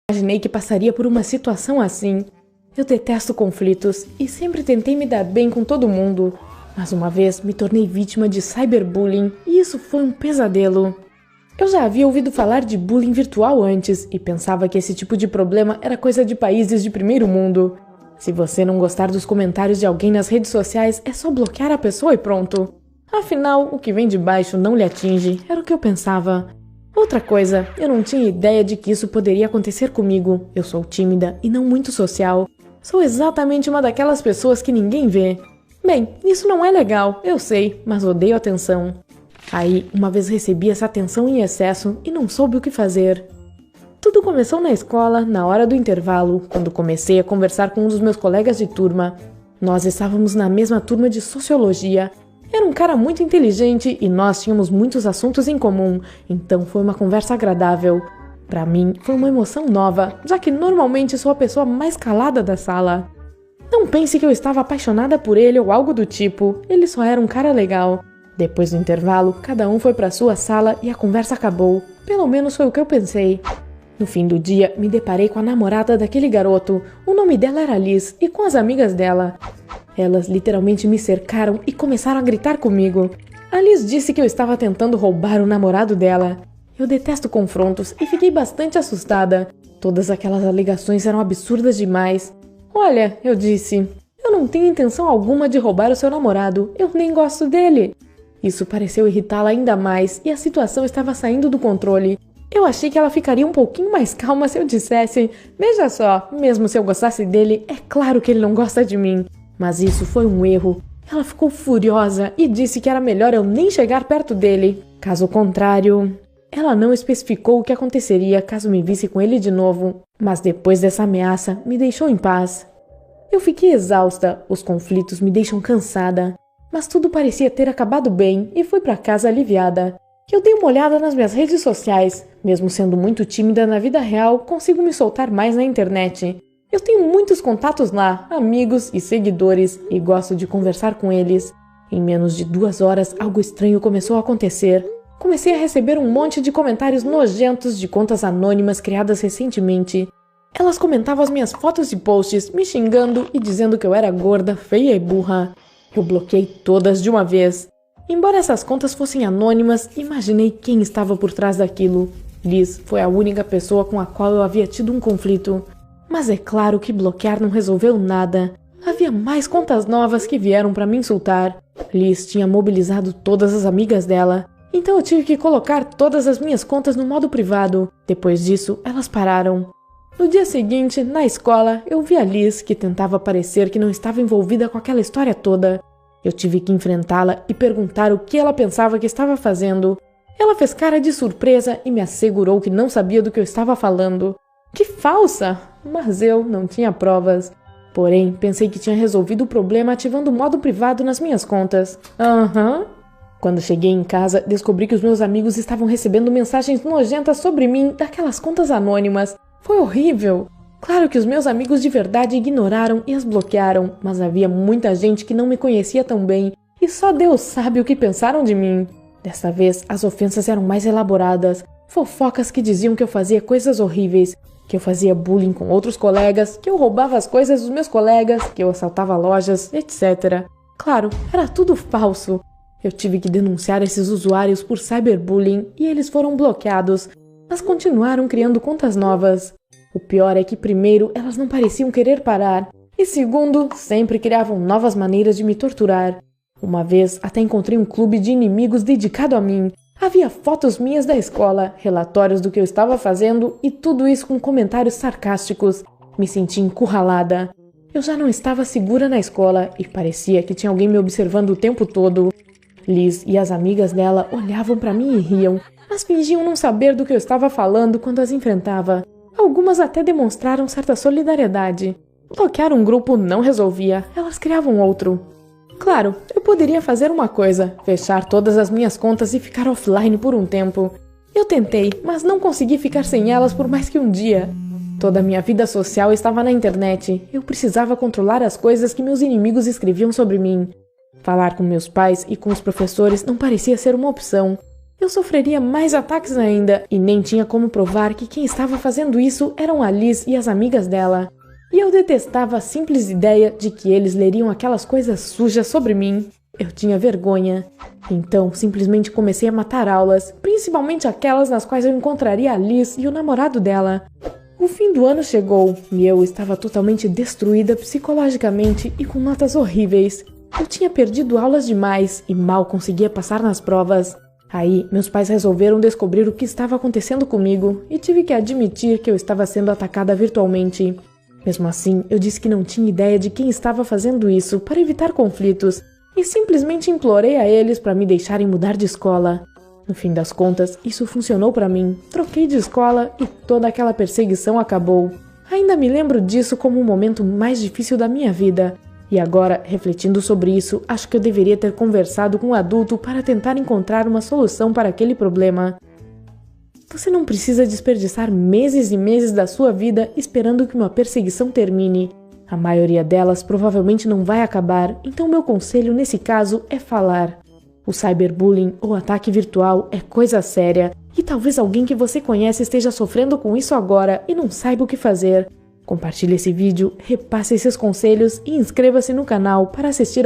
Imaginei que passaria por uma situação assim. Eu detesto conflitos e sempre tentei me dar bem com todo mundo. Mas uma vez me tornei vítima de cyberbullying e isso foi um pesadelo. Eu já havia ouvido falar de bullying virtual antes e pensava que esse tipo de problema era coisa de países de primeiro mundo. Se você não gostar dos comentários de alguém nas redes sociais, é só bloquear a pessoa e pronto. Afinal, o que vem de baixo não lhe atinge, era o que eu pensava. Outra coisa, eu não tinha ideia de que isso poderia acontecer comigo. Eu sou tímida e não muito social. Sou exatamente uma daquelas pessoas que ninguém vê. Bem, isso não é legal, eu sei, mas odeio atenção. Aí, uma vez recebi essa atenção em excesso e não soube o que fazer. Tudo começou na escola, na hora do intervalo, quando comecei a conversar com um dos meus colegas de turma. Nós estávamos na mesma turma de sociologia. Era um cara muito inteligente e nós tínhamos muitos assuntos em comum, então foi uma conversa agradável. Para mim, foi uma emoção nova, já que normalmente sou a pessoa mais calada da sala. Não pense que eu estava apaixonada por ele ou algo do tipo, ele só era um cara legal. Depois do intervalo, cada um foi para sua sala e a conversa acabou. Pelo menos foi o que eu pensei. No fim do dia, me deparei com a namorada daquele garoto. O nome dela era Liz e com as amigas dela. Elas literalmente me cercaram e começaram a gritar comigo. A Liz disse que eu estava tentando roubar o namorado dela. Eu detesto confrontos e fiquei bastante assustada. Todas aquelas alegações eram absurdas demais. Olha, eu disse, eu não tenho intenção alguma de roubar o seu namorado, eu nem gosto dele. Isso pareceu irritá-la ainda mais e a situação estava saindo do controle. Eu achei que ela ficaria um pouquinho mais calma se eu dissesse, veja só, mesmo se eu gostasse dele, é claro que ele não gosta de mim. Mas isso foi um erro. Ela ficou furiosa e disse que era melhor eu nem chegar perto dele. Caso contrário, ela não especificou o que aconteceria caso me visse com ele de novo, mas depois dessa ameaça, me deixou em paz. Eu fiquei exausta, os conflitos me deixam cansada, mas tudo parecia ter acabado bem e fui para casa aliviada. Eu dei uma olhada nas minhas redes sociais, mesmo sendo muito tímida na vida real, consigo me soltar mais na internet. Eu tenho muitos contatos lá, amigos e seguidores, e gosto de conversar com eles. Em menos de 2 horas, algo estranho começou a acontecer. Comecei a receber um monte de comentários nojentos de contas anônimas criadas recentemente. Elas comentavam as minhas fotos e posts, me xingando e dizendo que eu era gorda, feia e burra. Eu bloqueei todas de uma vez. Embora essas contas fossem anônimas, imaginei quem estava por trás daquilo. Liz foi a única pessoa com a qual eu havia tido um conflito. Mas é claro que bloquear não resolveu nada. Havia mais contas novas que vieram para me insultar. Liz tinha mobilizado todas as amigas dela. Então eu tive que colocar todas as minhas contas no modo privado. Depois disso, elas pararam. No dia seguinte, na escola, eu vi a Liz, que tentava parecer que não estava envolvida com aquela história toda. Eu tive que enfrentá-la e perguntar o que ela pensava que estava fazendo. Ela fez cara de surpresa e me assegurou que não sabia do que eu estava falando. Que falsa! Mas eu não tinha provas. Porém, pensei que tinha resolvido o problema ativando o modo privado nas minhas contas. Quando cheguei em casa, descobri que os meus amigos estavam recebendo mensagens nojentas sobre mim daquelas contas anônimas. Foi horrível! Claro que os meus amigos de verdade ignoraram e as bloquearam, mas havia muita gente que não me conhecia tão bem e só Deus sabe o que pensaram de mim. Desta vez, as ofensas eram mais elaboradas, fofocas que diziam que eu fazia coisas horríveis, que eu fazia bullying com outros colegas, que eu roubava as coisas dos meus colegas, que eu assaltava lojas, etc. Claro, era tudo falso. Eu tive que denunciar esses usuários por cyberbullying e eles foram bloqueados, mas continuaram criando contas novas. O pior é que, primeiro, elas não pareciam querer parar, e segundo, sempre criavam novas maneiras de me torturar. Uma vez, até encontrei um clube de inimigos dedicado a mim. Havia fotos minhas da escola, relatórios do que eu estava fazendo e tudo isso com comentários sarcásticos. Me senti encurralada. Eu já não estava segura na escola e parecia que tinha alguém me observando o tempo todo. Liz e as amigas dela olhavam para mim e riam, mas fingiam não saber do que eu estava falando quando as enfrentava. Algumas até demonstraram certa solidariedade. Bloquear um grupo não resolvia, elas criavam outro. Claro, eu poderia fazer uma coisa, fechar todas as minhas contas e ficar offline por um tempo. Eu tentei, mas não consegui ficar sem elas por mais que um dia. Toda a minha vida social estava na internet. Eu precisava controlar as coisas que meus inimigos escreviam sobre mim. Falar com meus pais e com os professores não parecia ser uma opção. eu sofreria mais ataques ainda e nem tinha como provar que quem estava fazendo isso eram a Liz e as amigas dela. E eu detestava a simples ideia de que eles leriam aquelas coisas sujas sobre mim. Eu tinha vergonha. Então, simplesmente comecei a matar aulas, principalmente aquelas nas quais eu encontraria a Liz e o namorado dela. O fim do ano chegou e eu estava totalmente destruída psicologicamente e com notas horríveis. Eu tinha perdido aulas demais e mal conseguia passar nas provas. Aí, meus pais resolveram descobrir o que estava acontecendo comigo e tive que admitir que eu estava sendo atacada virtualmente. Mesmo assim, eu disse que não tinha ideia de quem estava fazendo isso para evitar conflitos e simplesmente implorei a eles para me deixarem mudar de escola. No fim das contas, isso funcionou para mim. Troquei de escola e toda aquela perseguição acabou. Ainda me lembro disso como o momento mais difícil da minha vida. E agora, refletindo sobre isso, acho que eu deveria ter conversado com um adulto para tentar encontrar uma solução para aquele problema. Você não precisa desperdiçar meses e meses da sua vida esperando que uma perseguição termine. A maioria delas provavelmente não vai acabar, então meu conselho nesse caso é falar. O cyberbullying ou ataque virtual é coisa séria, e talvez alguém que você conhece esteja sofrendo com isso agora e não saiba o que fazer. Compartilhe esse vídeo, repasse esses conselhos e inscreva-se no canal para assistir a